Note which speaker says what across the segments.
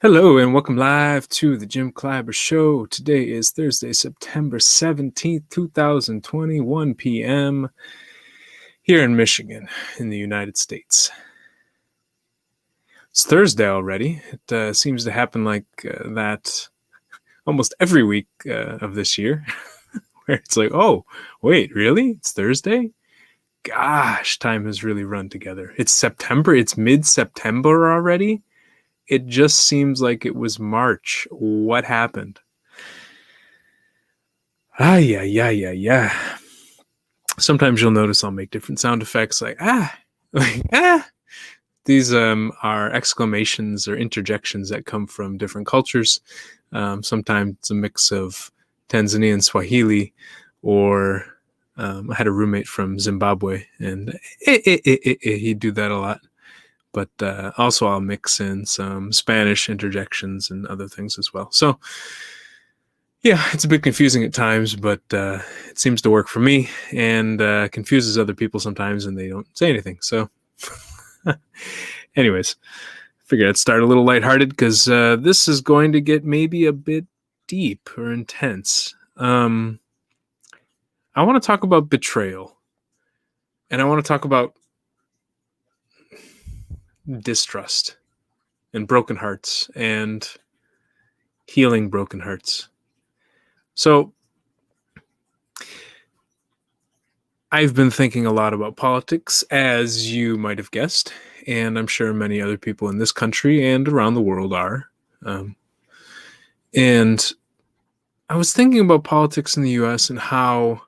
Speaker 1: Hello and welcome live to the Jim Clyber Show. Today is Thursday, September 17th, 2021 p.m. here in Michigan in the United States. It's Thursday already. It seems to happen like that almost every week of this year, where it's like, oh, wait, really? It's Thursday? Gosh, time has really run together. It's September. It's mid-September already. It just seems like it was March. What happened? Yeah. Sometimes you'll notice I'll make different sound effects like like ah. These are exclamations or interjections that come from different cultures. Sometimes it's a mix of Tanzanian Swahili, or I had a roommate from Zimbabwe, and he'd do that a lot. But also I'll mix in some Spanish interjections and other things as well. So yeah, it's a bit confusing at times, but it seems to work for me, and confuses other people sometimes, and they don't say anything. So, anyways, figured I'd start a little lighthearted because this is going to get maybe a bit deep or intense. I want to talk about betrayal, and I want to talk about distrust and broken hearts and healing broken hearts. So, I've been thinking a lot about politics, as you might have guessed, and I'm sure many other people in this country and around the world are. And I was thinking about politics in the US and how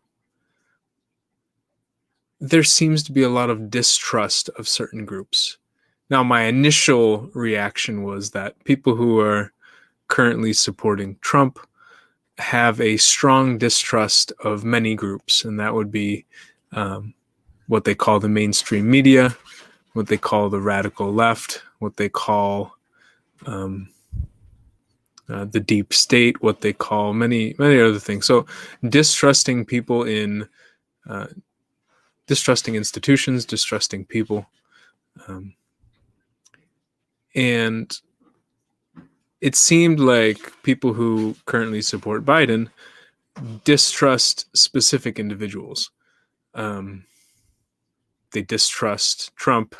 Speaker 1: there seems to be a lot of distrust of certain groups. Now, my initial reaction was that people who are currently supporting Trump have a strong distrust of many groups, and that would be what they call the mainstream media, what they call the radical left, what they call the deep state, what they call many other things. So distrusting people in distrusting institutions, distrusting people, and it seemed like people who currently support Biden distrust specific individuals. They distrust Trump.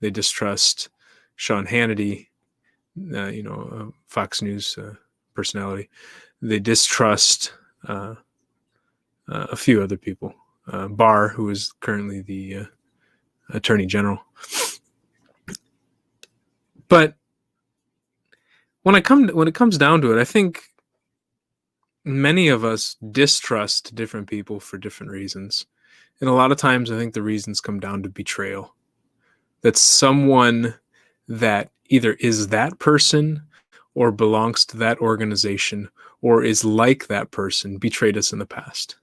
Speaker 1: They distrust Sean Hannity, Fox News personality. They distrust a few other people. Barr, who is currently the Attorney General. But when it comes down to it, I think many of us distrust different people for different reasons. And a lot of times I think the reasons come down to betrayal. That someone that either is that person or belongs to that organization or is like that person betrayed us in the past,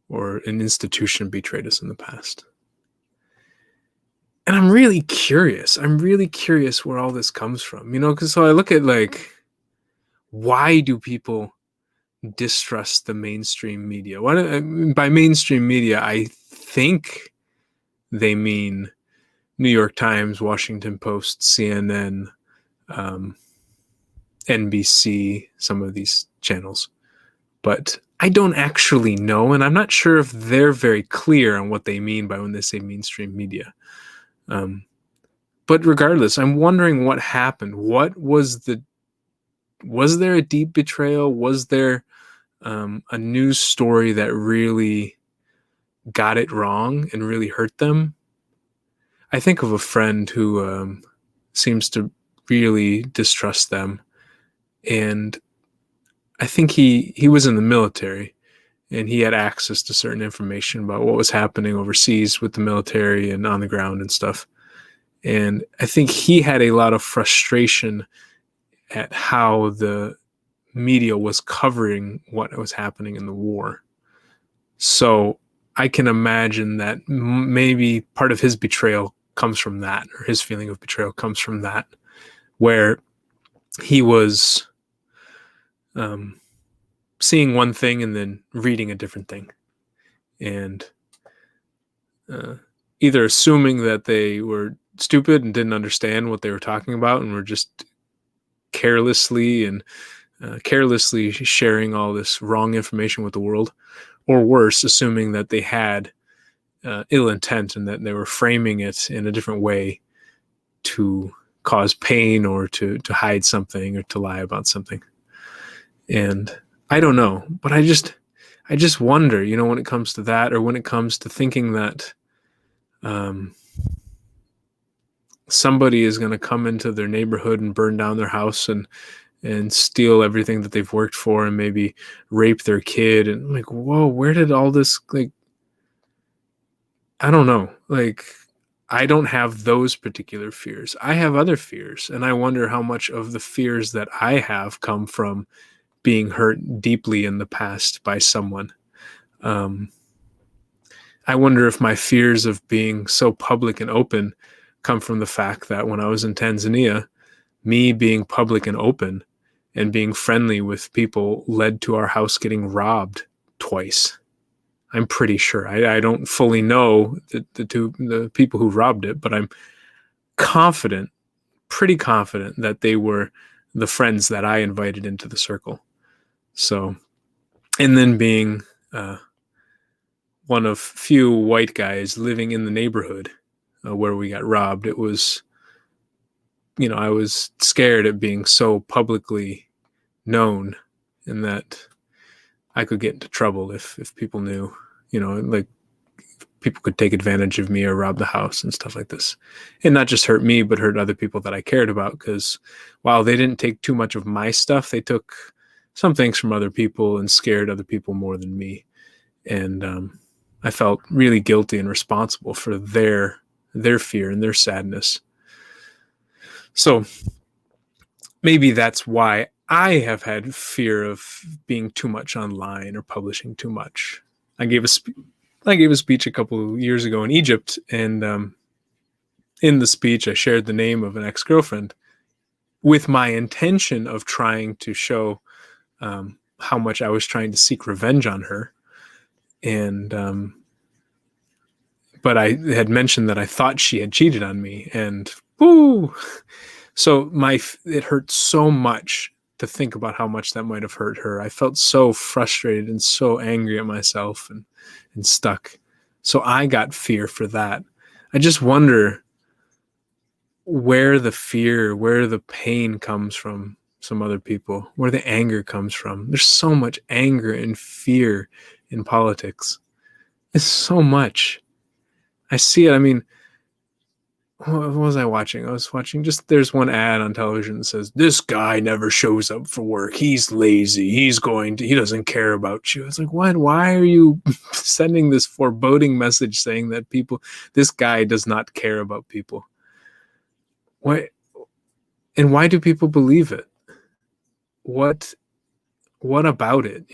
Speaker 1: or an institution betrayed us in the past. And I'm really curious where all this comes from, because so I look at, like, why do people distrust the mainstream media? By mainstream media, I think they mean New York Times, Washington Post, CNN, NBC, some of these channels. But I don't actually know, and I'm not sure if they're very clear on what they mean by when they say mainstream media. But regardless, I'm wondering what happened. Was there a deep betrayal? Was there a news story that really got it wrong and really hurt them? I think of a friend who seems to really distrust them, and I think he was in the military, and he had access to certain information about what was happening overseas with the military and on the ground and stuff. And I think he had a lot of frustration at how the media was covering what was happening in the war. So I can imagine that maybe part of his betrayal comes from that, or his feeling of betrayal comes from that, where he was seeing one thing and then reading a different thing, and either assuming that they were stupid and didn't understand what they were talking about and were just carelessly and carelessly sharing all this wrong information with the world, or worse, assuming that they had ill intent and that they were framing it in a different way to cause pain or to hide something or to lie about something. And I don't know, but I just wonder, when it comes to that, or when it comes to thinking that somebody is going to come into their neighborhood and burn down their house and steal everything that they've worked for and maybe rape their kid. And I'm like, whoa, where did all this, I don't know. I don't have those particular fears. I have other fears. And I wonder how much of the fears that I have come from being hurt deeply in the past by someone. I wonder if my fears of being so public and open come from the fact that when I was in Tanzania, me being public and open and being friendly with people led to our house getting robbed twice. I'm pretty sure. I don't fully know the people who robbed it, but I'm confident, pretty confident that they were the friends that I invited into the circle. So, and then being one of few white guys living in the neighborhood where we got robbed, it was, I was scared at being so publicly known and that I could get into trouble if people knew, people could take advantage of me or rob the house and stuff like this. And not just hurt me, but hurt other people that I cared about. Because while they didn't take too much of my stuff, they took some things from other people and scared other people more than me. And I felt really guilty and responsible for their fear and their sadness. So maybe that's why I have had fear of being too much online or publishing too much. I gave a speech a couple of years ago in Egypt, and in the speech I shared the name of an ex-girlfriend with my intention of trying to show how much I was trying to seek revenge on her. And but I had mentioned that I thought she had cheated on me, and woo! So it hurt so much to think about how much that might have hurt her. I felt so frustrated and so angry at myself and stuck. So I got fear for that. I just wonder where the fear, where the pain comes from some other people, where the anger comes from. There's so much anger and fear in politics. It's so much. I see it. I mean, what was I watching? I was watching there's one ad on television that says, this guy never shows up for work. He's lazy. He doesn't care about you. It's like, what? Why are you sending this foreboding message saying that this guy does not care about people? What? And why do people believe it? What about it?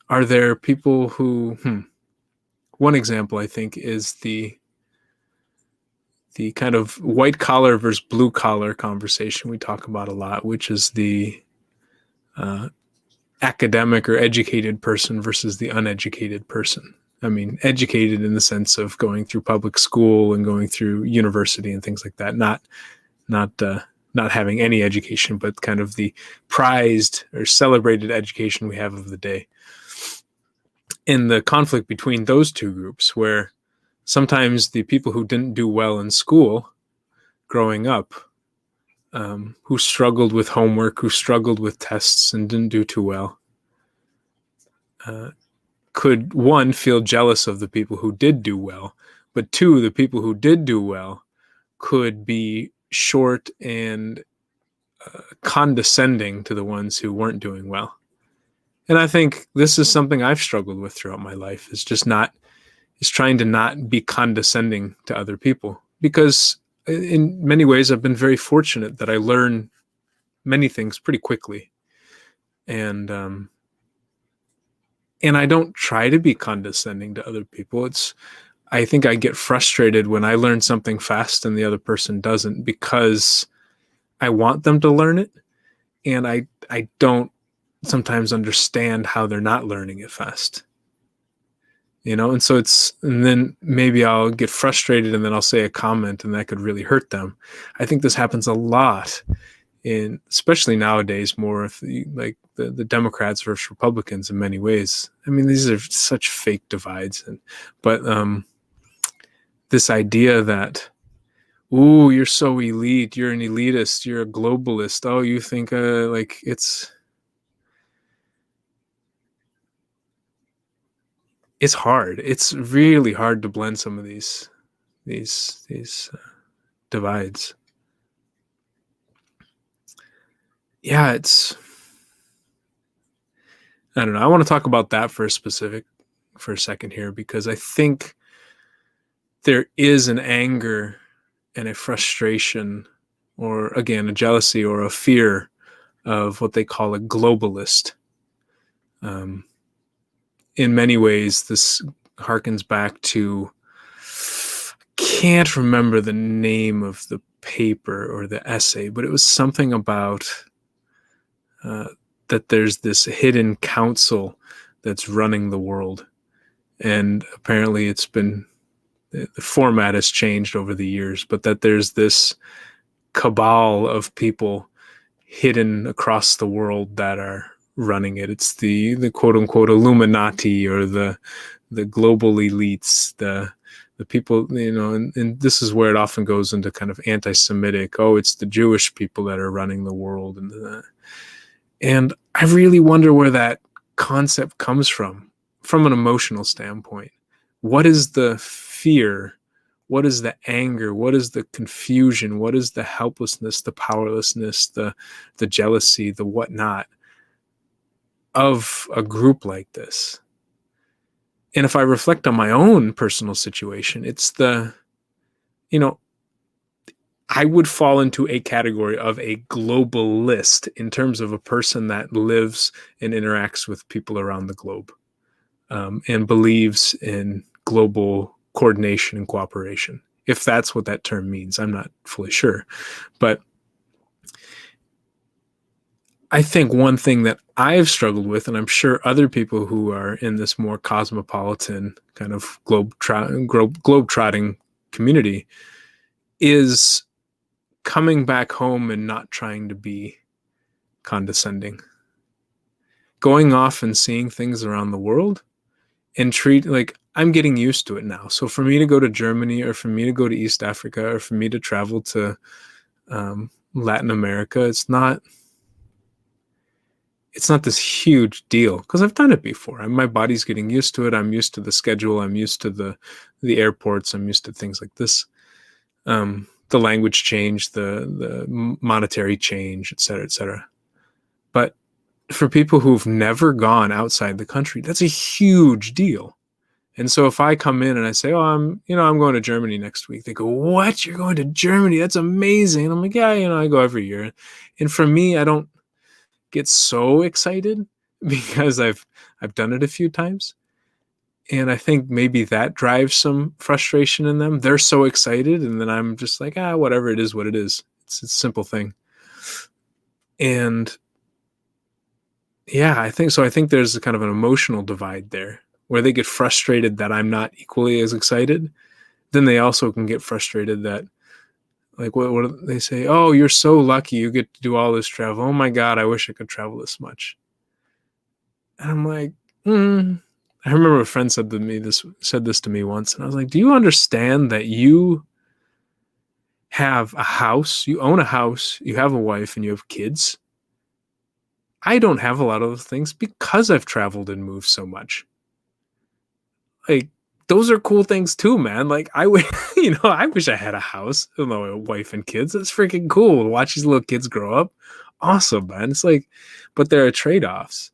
Speaker 1: Are there people who, one example I think is the kind of white collar versus blue collar conversation we talk about a lot, which is the academic or educated person versus the uneducated person. I mean, educated in the sense of going through public school and going through university and things like that, not having any education, but kind of the prized or celebrated education we have of the day. In the conflict between those two groups, where sometimes the people who didn't do well in school growing up, who struggled with homework, who struggled with tests and didn't do too well, could, one, feel jealous of the people who did do well, but two, the people who did do well could be short and condescending to the ones who weren't doing well. And I think this is something I've struggled with throughout my life, is trying to not be condescending to other people, because in many ways I've been very fortunate that I learn many things pretty quickly. And I don't try to be condescending to other people. I think I get frustrated when I learn something fast and the other person doesn't, because I want them to learn it. And I don't sometimes understand how they're not learning it fast. And so and then maybe I'll get frustrated and then I'll say a comment and that could really hurt them. I think this happens a lot in, especially nowadays, more of the Democrats versus Republicans in many ways. I mean, these are such fake divides, but this idea that, ooh, you're so elite, you're an elitist, you're a globalist. Oh, you think like it's hard. It's really hard to blend some of these divides. Yeah, I don't know. I want to talk about that for a second here, because I think there is an anger and a frustration, or again, a jealousy or a fear of what they call a globalist. Um, in many ways, this harkens back to, can't remember the name of the paper or the essay, but it was something about uh, that there's this hidden council that's running the world. And apparently the format has changed over the years, but that there's this cabal of people hidden across the world that are running it. It's the quote unquote Illuminati, or the global elites, the people, and this is where it often goes into kind of anti-Semitic. Oh, it's the Jewish people that are running the world, and I really wonder where that concept comes from an emotional standpoint. What is the fear? What is the anger? What is the confusion? What is the helplessness, the powerlessness, the jealousy, the whatnot of a group like this? And if I reflect on my own personal situation, it's I would fall into a category of a globalist in terms of a person that lives and interacts with people around the globe, and believes in global coordination and cooperation. If that's what that term means, I'm not fully sure. But I think one thing that I've struggled with, and I'm sure other people who are in this more cosmopolitan kind of globe-trotting community, is coming back home and not trying to be condescending. Going off and seeing things around the world and I'm getting used to it now. So for me to go to Germany, or for me to go to East Africa, or for me to travel to Latin America, it's not this huge deal, because I've done it before. My body's getting used to it. I'm used to the schedule. I'm used to the airports. I'm used to things like this. The language change, the monetary change, et cetera, et cetera. But for people who've never gone outside the country, that's a huge deal. And so if I come in and I say, oh, I'm going to Germany next week, they go, what? You're going to Germany? That's amazing. And I'm like, yeah, I go every year. And for me, I don't get so excited because I've done it a few times. And I think maybe that drives some frustration in them. They're so excited, and then I'm just like, whatever, it is what it is. It's a simple thing. And yeah, I think so. I think there's a kind of an emotional divide there, where they get frustrated that I'm not equally as excited. Then they also can get frustrated that, like, what do they say? Oh, you're so lucky you get to do all this travel. Oh my God, I wish I could travel this much. And I'm like, I remember a friend said this to me once, and I was like, do you understand that you have a house, you own a house, you have a wife, and you have kids? I don't have a lot of those things because I've traveled and moved so much. Like, those are cool things too, man. Like, I wish I had a house, a wife and kids. That's freaking cool. Watch these little kids grow up. Awesome, man. It's like, but there are trade-offs.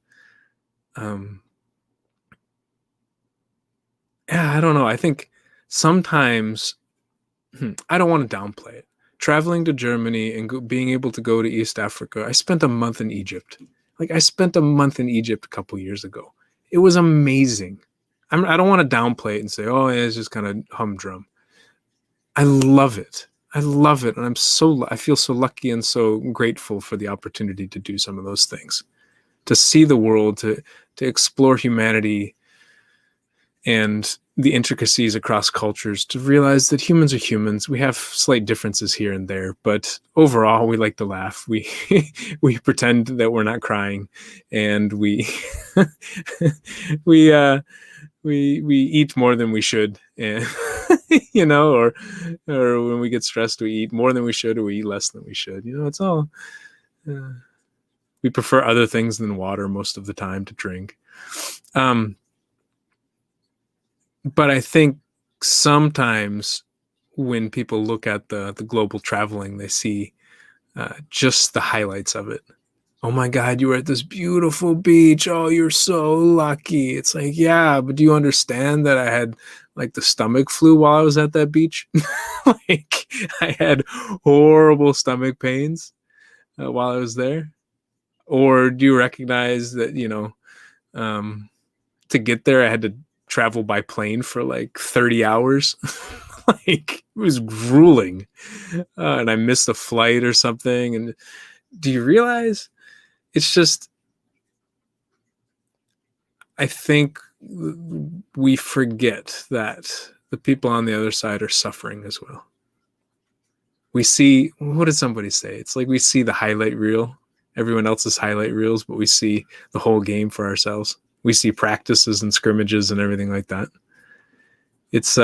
Speaker 1: Yeah, I don't know. I think sometimes I don't want to downplay it. Traveling to Germany and being able to go to East Africa, I spent a month in Egypt. Like, I spent a month in Egypt a couple years ago. It was amazing. I don't want to downplay it and say, oh, yeah, it's just kind of humdrum. I love it. I love it. And I feel so lucky and so grateful for the opportunity to do some of those things, to see the world, to explore humanity, and the intricacies across cultures to realize that humans are humans. We have slight differences here and there, but overall, we like to laugh. We we pretend that we're not crying, and we we we eat more than we should, and or when we get stressed, we eat more than we should, or we eat less than we should. It's all. Uh, we prefer other things than water most of the time to drink. But I think sometimes when people look at the global traveling, they see just the highlights of it. Oh my God, you were at this beautiful beach. Oh, you're so lucky. It's like, yeah, but do you understand that I had like the stomach flu while I was at that beach? Like, I had horrible stomach pains while I was there. Or do you recognize that, to get there, I had to travel by plane for like 30 hours. Like, it was grueling. And I missed a flight or something. And do you realize it's just, I think we forget that the people on the other side are suffering as well. We see, what did somebody say? It's like we see the highlight reel, everyone else's highlight reels, but we see the whole game for ourselves. We see practices and scrimmages and everything like that. It's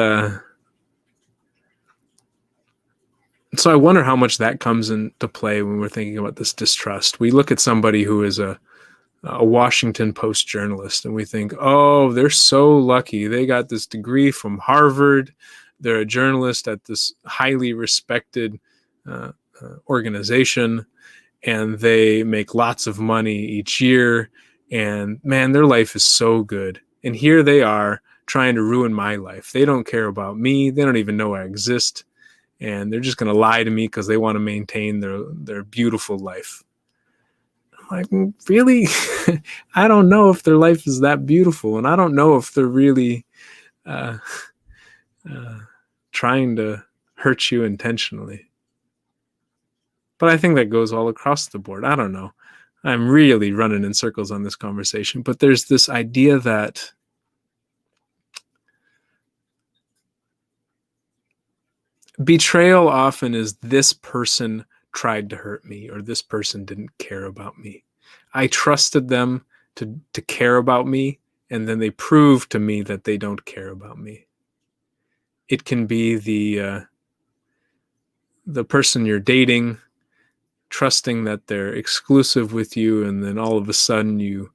Speaker 1: so I wonder how much that comes into play when we're thinking about this distrust. We look at somebody who is a Washington Post journalist, and we think, oh, they're so lucky. They got this degree from Harvard. They're a journalist at this highly respected organization, and they make lots of money each year. And man, their life is so good. And here they are trying to ruin my life. They don't care about me. They don't even know I exist. And they're just going to lie to me because they want to maintain their beautiful life. Like, really? I don't know if their life is that beautiful, and I don't know if they're really trying to hurt you intentionally. But I think that goes all across the board. I don't know. I'm really running in circles on this conversation, but there's this idea that betrayal often is this person tried to hurt me, or this person didn't care about me. I trusted them to care about me, and then they proved to me that they don't care about me. It can be the person you're dating, trusting that they're exclusive with you, and then all of a sudden you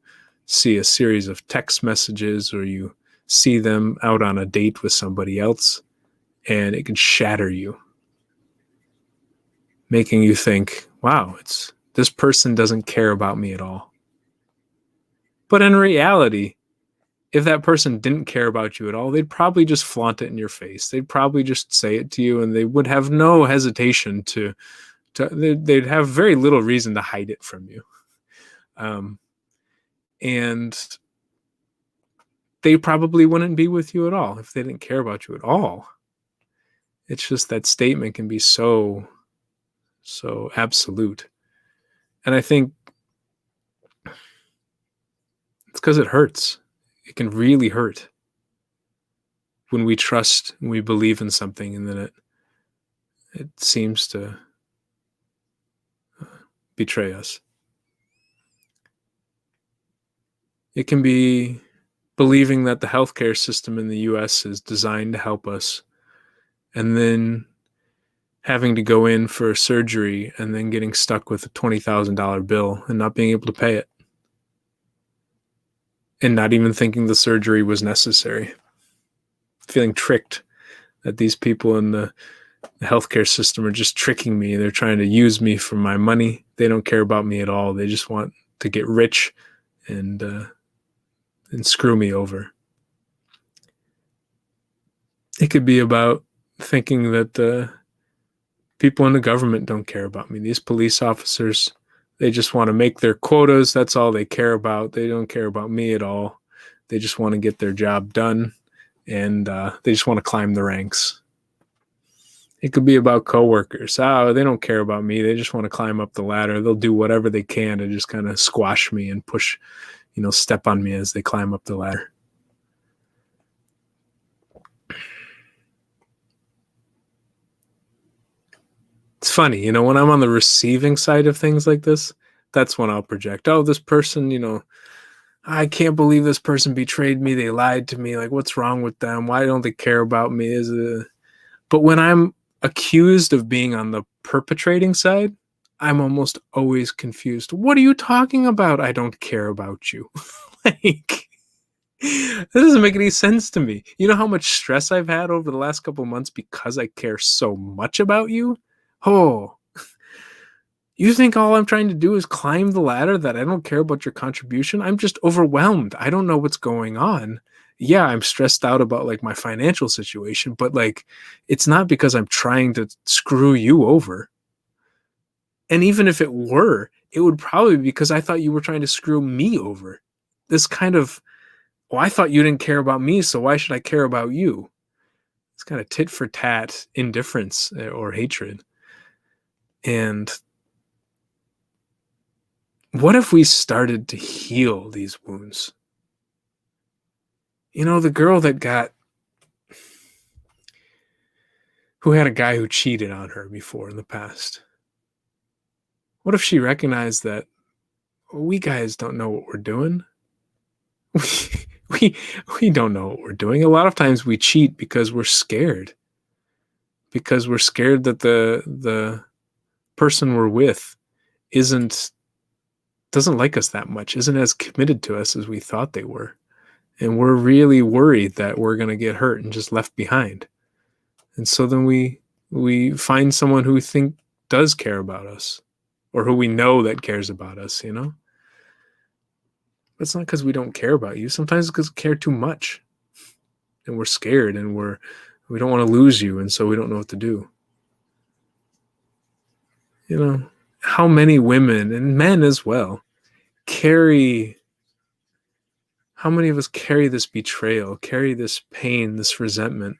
Speaker 1: see a series of text messages, or you see them out on a date with somebody else, and it can shatter you, making you think, wow, this person doesn't care about me at all. But in reality, if that person didn't care about you at all, they'd probably just flaunt it in your face. They'd probably just say it to you, and they would have no hesitation they'd have very little reason to hide it from you. And they probably wouldn't be with you at all if they didn't care about you at all. It's just that statement can be so absolute. And I think it's because it hurts. It can really hurt when we trust and we believe in something, and then it seems to betray us. It can be believing that the healthcare system in the US is designed to help us, and then having to go in for surgery and then getting stuck with a $20,000 bill and not being able to pay it, and not even thinking the surgery was necessary. Feeling tricked that these people in the healthcare system are just tricking me. They're trying to use me for my money. They don't care about me at all. They just want to get rich and screw me over. It could be about thinking that the people in the government don't care about me. These police officers, they just want to make their quotas. That's all they care about. They don't care about me at all. They just want to get their job done, and they just want to climb the ranks. It could be about coworkers. Oh, they don't care about me. They just want to climb up the ladder. They'll do whatever they can to just kind of squash me and push, step on me as they climb up the ladder. It's funny, when I'm on the receiving side of things like this, that's when I'll project, oh, this person, I can't believe this person betrayed me. They lied to me. Like, what's wrong with them? Why don't they care about me? But when I'm accused of being on the perpetrating side, I'm almost always confused. What are you talking about? I don't care about you. Like, that doesn't make any sense to me. You know how much stress I've had over the last couple of months because I care so much about you? Oh, you think all I'm trying to do is climb the ladder, that I don't care about your contribution? I'm just overwhelmed. I don't know what's going on. Yeah, I'm stressed out about like my financial situation, but like it's not because I'm trying to screw you over. And even if it were, it would probably be because I thought you were trying to screw me over. This kind of, well, I thought you didn't care about me, so why should I care about you? It's kind of tit for tat indifference or hatred. And what if we started to heal these wounds? The girl who had a guy who cheated on her before in the past. What if she recognized that we guys don't know what we're doing? We don't know what we're doing. A lot of times we cheat because we're scared. Because we're scared that the person we're with doesn't like us that much, isn't as committed to us as we thought they were. And we're really worried that we're going to get hurt and just left behind. And so then we find someone who we think does care about us, or who we know that cares about us, But it's not because we don't care about you. Sometimes it's because we care too much. And we're scared and we don't want to lose you, and so we don't know what to do. How many women and men as well how many of us carry this betrayal, carry this pain, this resentment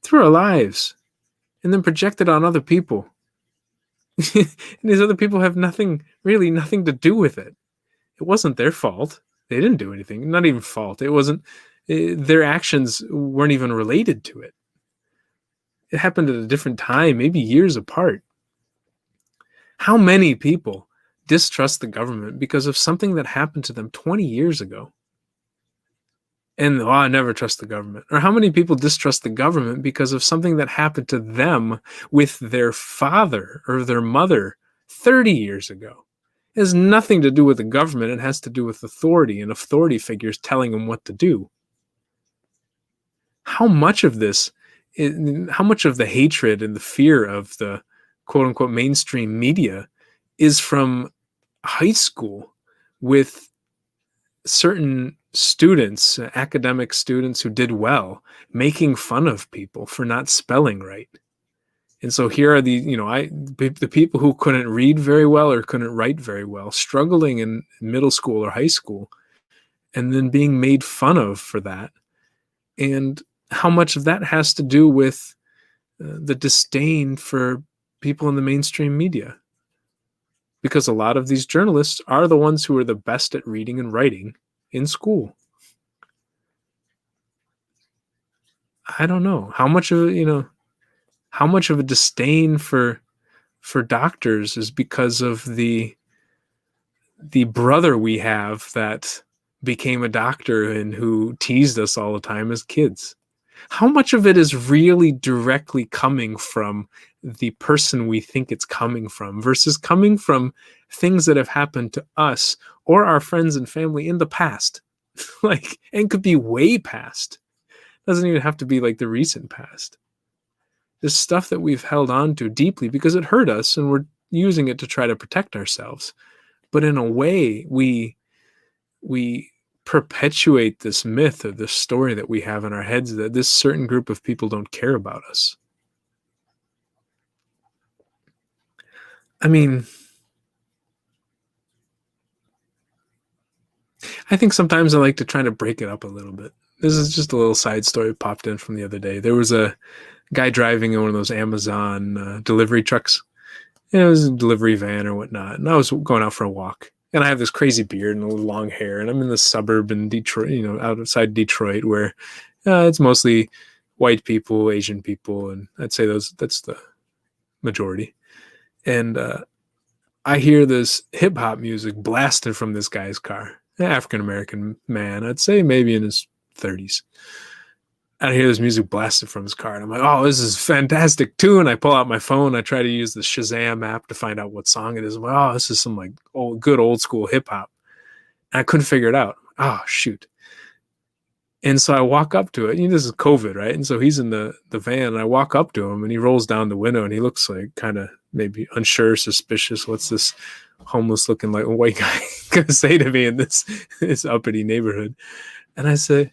Speaker 1: through our lives, and then project it on other people? And these other people have nothing to do with it. It wasn't their fault. They didn't do anything. Not even fault. It wasn't, their actions weren't even related to it. It happened at a different time, maybe years apart. How many people distrust the government because of something that happened to them 20 years ago? And, I never trust the government. Or how many people distrust the government because of something that happened to them with their father or their mother 30 years ago? It has nothing to do with the government. It has to do with authority and authority figures telling them what to do. How much of the hatred and the fear of the quote unquote mainstream media is from high school, with certain students, academic students who did well, making fun of people for not spelling right. And so here are the people who couldn't read very well or couldn't write very well, struggling in middle school or high school, and then being made fun of for that. And how much of that has to do with the disdain for people in the mainstream media? Because a lot of these journalists are the ones who are the best at reading and writing in school. I don't know how much of a disdain for doctors is because of the brother we have that became a doctor and who teased us all the time as kids. How much of it is really directly coming from the person we think it's coming from versus coming from things that have happened to us or our friends and family in the past? And could be way past. Doesn't even have to be like the recent past. This stuff that we've held on to deeply because it hurt us and we're using it to try to protect ourselves. But in a way, we perpetuate this myth or this story that we have in our heads that this certain group of people don't care about us. I mean, I think sometimes I like to try to break it up a little bit. This is just a little side story popped in from the other day. There was a guy driving in one of those Amazon delivery trucks. It was a delivery van or whatnot. And I was going out for a walk. And I have this crazy beard and a little long hair. And I'm in the suburb in Detroit, outside Detroit, where it's mostly white people, Asian people. And I'd say that's the majority. And I hear this hip hop music blasted from this guy's car. An African American man, I'd say maybe in his 30s. I hear this music blasted from his car, and I'm like, "Oh, this is fantastic tune!" I pull out my phone. I try to use the Shazam app to find out what song it is. I'm like, "Oh, this is some like good old school hip hop." And I couldn't figure it out. Oh shoot! And so I walk up to it. This is COVID, right? And so he's in the van, and I walk up to him, and he rolls down the window, and he looks like kind of maybe unsure, suspicious. What's this homeless looking like white guy gonna say to me in this uppity neighborhood? And I say,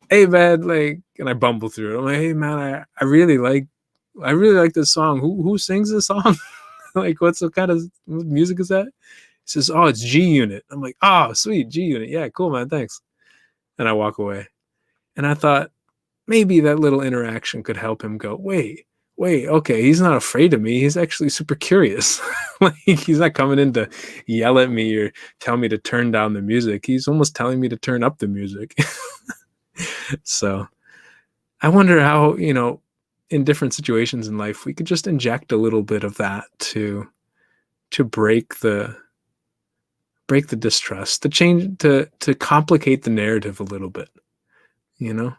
Speaker 1: "Hey man," like, and I bumble through it. I'm like, "Hey man, I really like this song. Who sings this song? Like, what kind of music is that?" He says, "Oh, it's G Unit." I'm like, "Oh, sweet, G Unit. Yeah, cool, man. Thanks." And I walk away. And I thought maybe that little interaction could help him go, wait, okay, he's not afraid of me. He's actually super curious. Like, he's not coming in to yell at me or tell me to turn down the music. He's almost telling me to turn up the music. So I wonder how, in different situations in life, we could just inject a little bit of that to break the distrust, to change, to complicate the narrative a little bit, you know?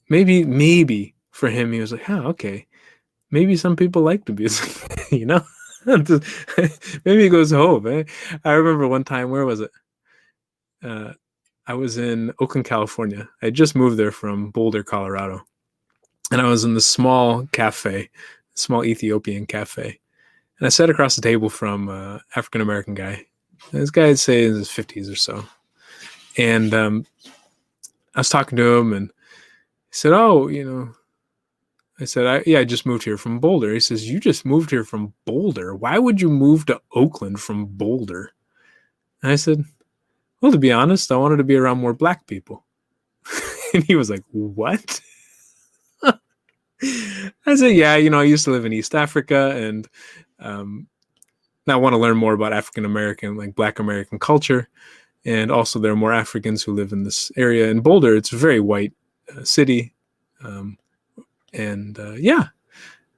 Speaker 1: Maybe for him, he was like, "Huh, okay. Maybe some people like the music," you know? Maybe he goes home, eh? I remember one time, where was it? Uh, I was in Oakland, California. I had just moved there from Boulder, Colorado. And I was in this small cafe, small Ethiopian cafe. And I sat across the table from an African American guy. And this guy, I'd say in his 50s or so. And I was talking to him, and he said, "Oh, I said, I just moved here from Boulder." He says, "You just moved here from Boulder? Why would you move to Oakland from Boulder?" And I said, "Well, to be honest, I wanted to be around more black people." And he was like, "What?" I said, "Yeah, I used to live in East Africa, and um, I want to learn more about African American, like Black American culture. And also, there are more Africans who live in this area. In Boulder, it's a very white city. Um, and yeah."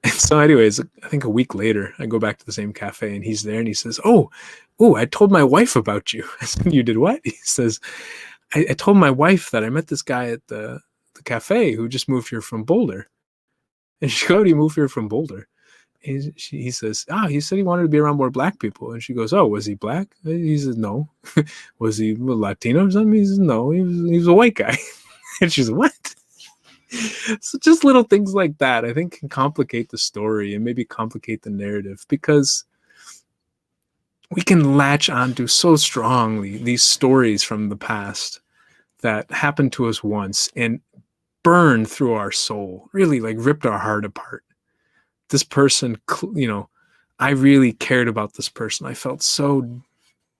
Speaker 1: And so, anyways, I think a week later, I go back to the same cafe, and he's there, and he says, "Oh, I told my wife about you." I said, "You did what?" He says, I told my wife that I met this guy at the cafe who just moved here from Boulder." And she goes, "How do you move here from Boulder?" He says, he said he wanted to be around more black people. And she goes, "Oh, was he black?" He says, "No." "Was he Latino or something?" He says, "No, he was a white guy." And she's, "What?" So just little things like that, I think, can complicate the story and maybe complicate the narrative, because we can latch onto so strongly these stories from the past that happened to us once and burned through our soul, really like ripped our heart apart. This person, I really cared about this person. I felt so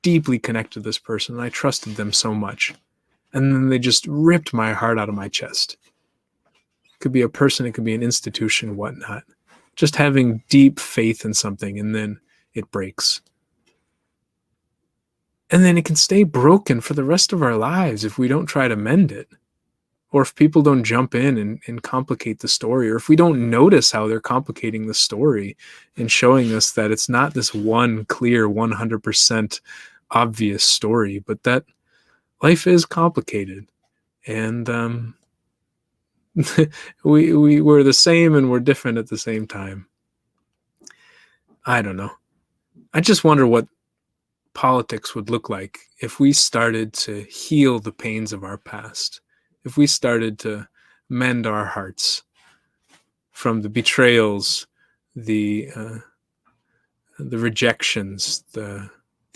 Speaker 1: deeply connected to this person, and I trusted them so much. And then they just ripped my heart out of my chest. It could be a person, it could be an institution, whatnot. Just having deep faith in something, and then it breaks. And then it can stay broken for the rest of our lives if we don't try to mend it. Or if people don't jump in and complicate the story, or if we don't notice how they're complicating the story and showing us that it's not this one clear 100% obvious story, but that life is complicated. And we're the same and we're different at the same time. I don't know. I just wonder what politics would look like if we started to heal the pains of our past, if we started to mend our hearts from the betrayals, the rejections, the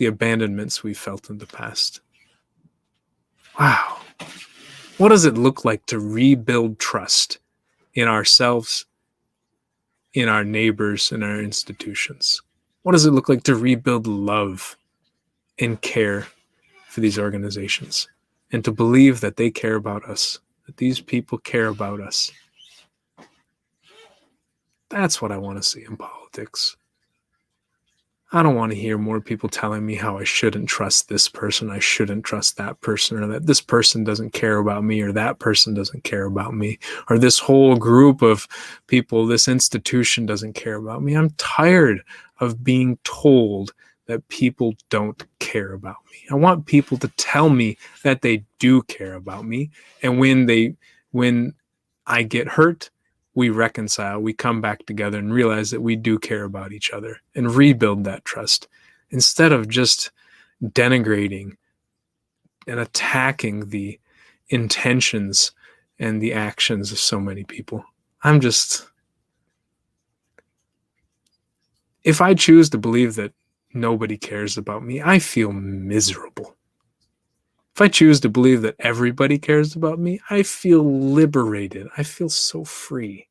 Speaker 1: abandonments we felt in the past. Wow. What does it look like to rebuild trust in ourselves, in our neighbors, in our institutions? What does it look like to rebuild love and care for these organizations, and to believe that they care about us, that these people care about us? That's what I want to see in politics. I don't want to hear more people telling me how I shouldn't trust this person, I shouldn't trust that person, or that this person doesn't care about me, or that person doesn't care about me, or this whole group of people, this institution doesn't care about me. I'm tired of being told that people don't care about me. I want people to tell me that they do care about me. And when I get hurt, we reconcile, we come back together and realize that we do care about each other and rebuild that trust instead of just denigrating and attacking the intentions and the actions of so many people. If I choose to believe that nobody cares about me, I feel miserable. If I choose to believe that everybody cares about me, I feel liberated. I feel so free.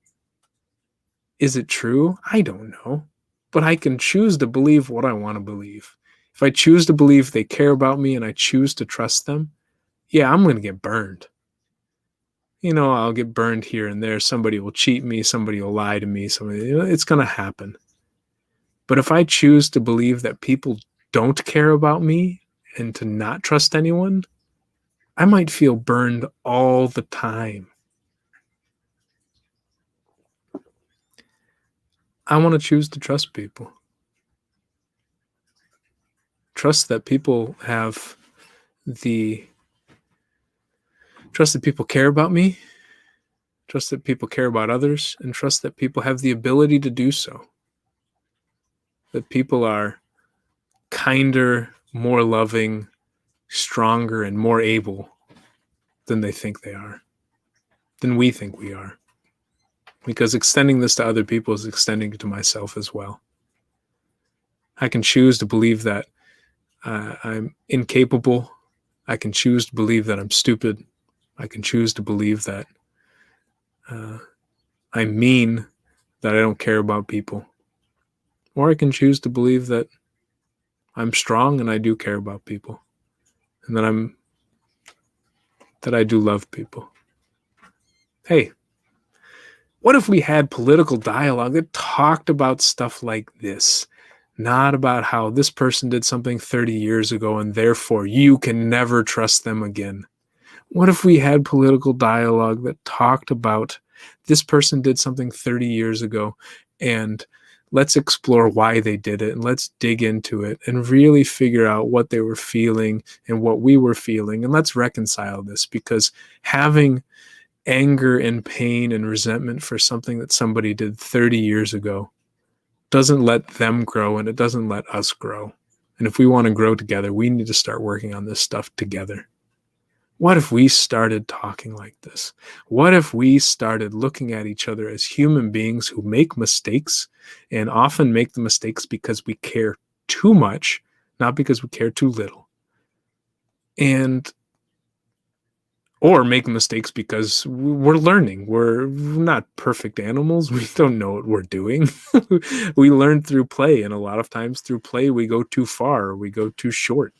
Speaker 1: Is it true? I don't know. But I can choose to believe what I want to believe. If I choose to believe they care about me and I choose to trust them, yeah, I'm going to get burned. I'll get burned here and there. Somebody will cheat me. Somebody will lie to me. It's going to happen. But if I choose to believe that people don't care about me and to not trust anyone, I might feel burned all the time. I want to choose to trust people. Trust that people care about me, trust that people care about others, and trust that people have the ability to do so. That people are kinder, more loving, stronger, and more able than they think they are, than we think we are. Because extending this to other people is extending it to myself as well. I can choose to believe that I'm incapable. I can choose to believe that I'm stupid. I can choose to believe that I'm mean, that I don't care about people. Or I can choose to believe that I'm strong and I do care about people. And that I do love people. Hey, what if we had political dialogue that talked about stuff like this? Not about how this person did something 30 years ago and therefore you can never trust them again. What if we had political dialogue that talked about this person did something 30 years ago and let's explore why they did it and let's dig into it and really figure out what they were feeling and what we were feeling, and let's reconcile this, because having anger and pain and resentment for something that somebody did 30 years ago doesn't let them grow and it doesn't let us grow. And if we want to grow together, we need to start working on this stuff together. What if we started talking like this? What if we started looking at each other as human beings who make mistakes, and often make the mistakes because we care too much, not because we care too little, or make mistakes because we're learning. We're not perfect animals. We don't know what we're doing. We learn through play, and a lot of times through play we go too far or we go too short.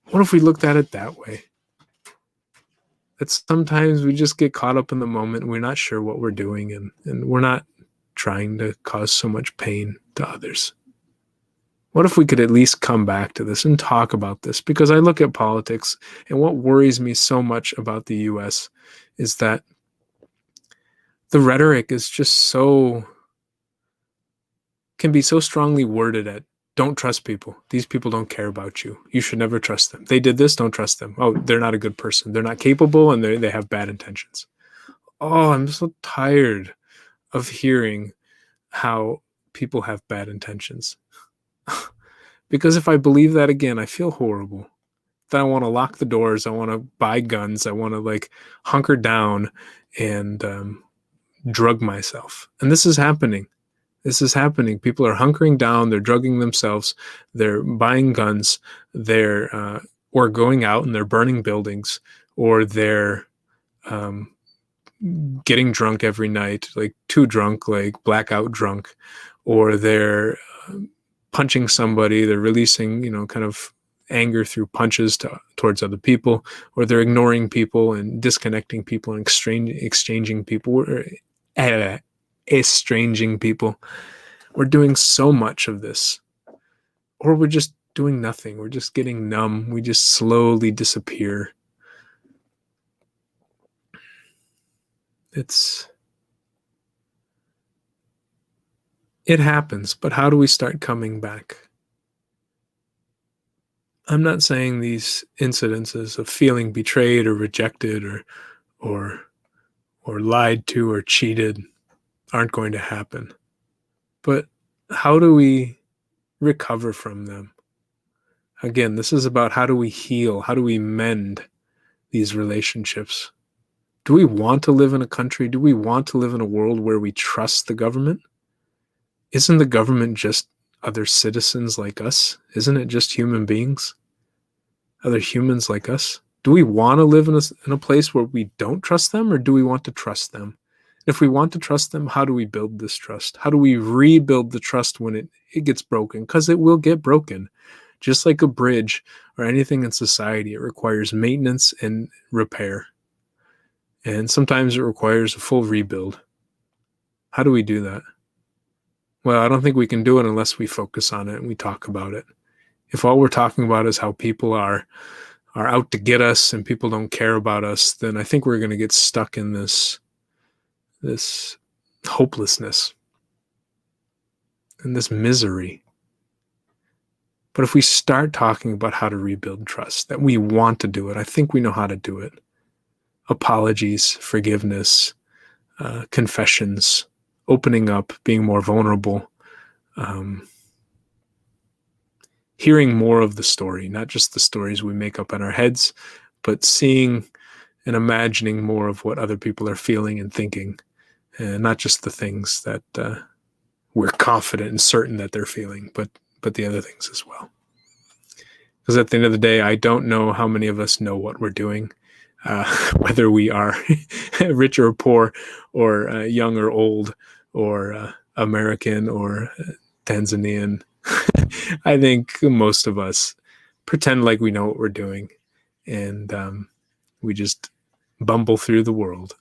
Speaker 1: What if we looked at it that way? That sometimes we just get caught up in the moment. We're not sure what we're doing, and we're not trying to cause so much pain to others. What if we could at least come back to this and talk about this? Because I look at politics, and what worries me so much about the US is that the rhetoric is just can be so strongly worded at, don't trust people. These people don't care about you. You should never trust them. They did this, don't trust them. Oh, they're not a good person. They're not capable, and they have bad intentions. Oh, I'm so tired of hearing how people have bad intentions. Because if I believe that again, I feel horrible. Then I want to lock the doors. I want to buy guns. I want to hunker down and drug myself. And this is happening. This is happening. People are hunkering down. They're drugging themselves. They're buying guns. They're or going out and they're burning buildings, or they're getting drunk every night, too drunk, blackout drunk, or they're punching somebody. They're releasing, kind of anger through punches towards other people, or they're ignoring people and disconnecting people and exchanging people, estranging people. We're doing so much of this. or we're just doing nothing. We're just getting numb. We just slowly disappear. It happens, but how do we start coming back? I'm not saying these incidences of feeling betrayed or rejected or or lied to or cheated aren't going to happen. But how do we recover from them? Again, this is about how do we heal? How do we mend these relationships? Do we want to live in a country? Do we want to live in a world where we trust the government? Isn't the government just other citizens like us? Isn't it just human beings? Other humans like us? Do we want to live in a place where we don't trust them, or do we want to trust them? If we want to trust them, how do we build this trust? How do we rebuild the trust when it gets broken? Because it will get broken. Just like a bridge or anything in society, it requires maintenance and repair. And sometimes it requires a full rebuild. How do we do that? Well, I don't think we can do it unless we focus on it and we talk about it. If all we're talking about is how people are out to get us and people don't care about us, then I think we're going to get stuck in this hopelessness and this misery. But if we start talking about how to rebuild trust, that we want to do it, I think we know how to do it. Apologies, forgiveness, confessions, opening up, being more vulnerable, hearing more of the story, not just the stories we make up in our heads, but seeing and imagining more of what other people are feeling and thinking, and not just the things that we're confident and certain that they're feeling, but the other things as well. Because at the end of the day, I don't know how many of us know what we're doing, whether we are rich or poor, or young or old, or American or Tanzanian. I think most of us pretend like we know what we're doing, and we just bumble through the world.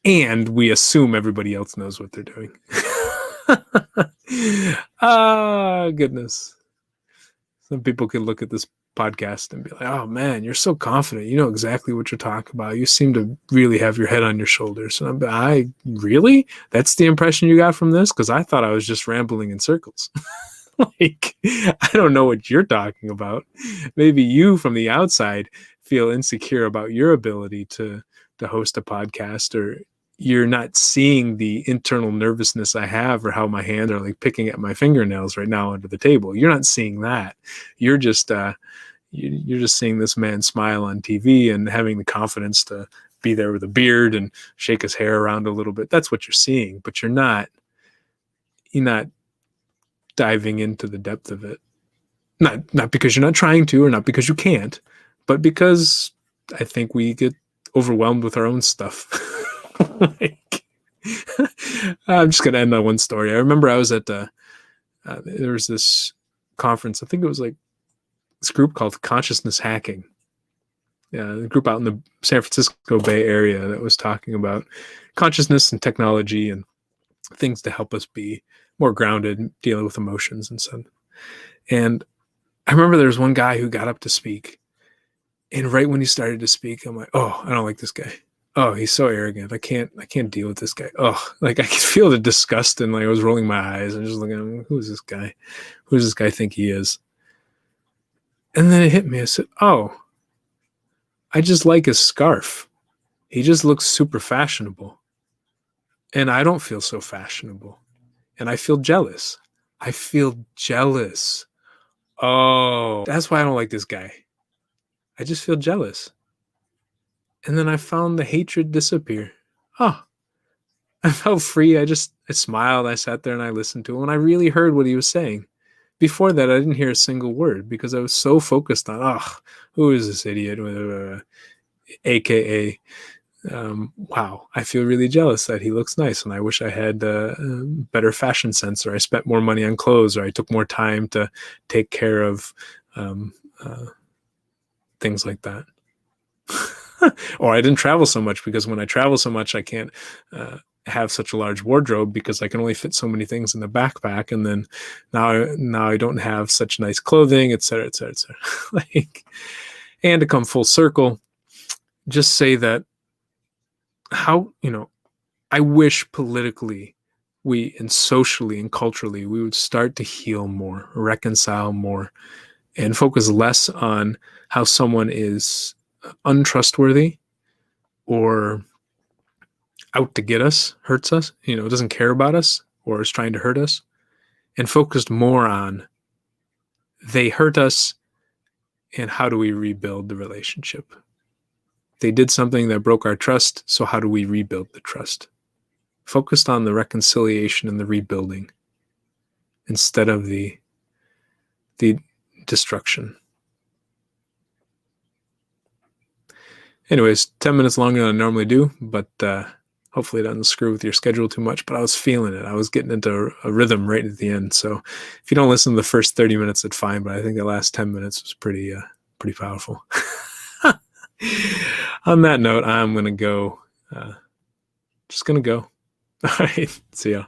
Speaker 1: And we assume everybody else knows what they're doing. Goodness. Some people could look at this podcast and be like, oh man, you're so confident. You know exactly what you're talking about. You seem to really have your head on your shoulders. And I really? That's the impression you got from this? Because I thought I was just rambling in circles. Like, I don't know what you're talking about. Maybe you from the outside feel insecure about your ability to host a podcast, or you're not seeing the internal nervousness I have, or how my hands are like picking at my fingernails right now under the table. You're not seeing that. You're just you're just seeing this man smile on TV and having the confidence to be there with a beard and shake his hair around a little bit. That's what you're seeing, but you're not diving into the depth of it. Not because you're not trying to, or not because you can't, but because I think we get overwhelmed with our own stuff. Like, I'm just gonna end on one story. I remember I was at there was this conference. I think it was like this group called Consciousness Hacking. Yeah, a group out in the San Francisco Bay Area that was talking about consciousness and technology and things to help us be more grounded, dealing with emotions and so. And I remember there was one guy who got up to speak, and right when he started to speak, I'm like, oh, I don't like this guy. Oh, he's so arrogant. I can't deal with this guy. Oh, like I could feel the disgust, and like I was rolling my eyes and just looking at him. Who's this guy? Who does this guy think he is? And then it hit me. I said, oh, I just like his scarf. He just looks super fashionable. And I don't feel so fashionable. And I feel jealous. I feel jealous. Oh, that's why I don't like this guy. I just feel jealous. And then I found the hatred disappear. Oh, I felt free. I smiled. I sat there and I listened to him, and I really heard what he was saying. Before that, I didn't hear a single word because I was so focused on, oh, who is this idiot? AKA, wow, I feel really jealous that he looks nice, and I wish I had better fashion sense, or I spent more money on clothes, or I took more time to take care of things like that. Or I didn't travel so much, because when I travel so much, I can't have such a large wardrobe because I can only fit so many things in the backpack, and then now I don't have such nice clothing, et cetera, et cetera, et cetera. Like, and to come full circle, just say that how, I wish politically we and socially and culturally we would start to heal more, reconcile more, and focus less on how someone is untrustworthy or out to get us, hurts us, doesn't care about us or is trying to hurt us, and focused more on they hurt us and how do we rebuild the relationship. They did something that broke our trust, so how do we rebuild the trust? Focused on the reconciliation and the rebuilding instead of the destruction. Anyways, 10 minutes longer than I normally do, but hopefully it doesn't screw with your schedule too much, but I was feeling it. I was getting into a rhythm right at the end. So if you don't listen to the first 30 minutes, it's fine, but I think the last 10 minutes was pretty powerful. On that note, I'm going to go. Just going to go. All right. See ya.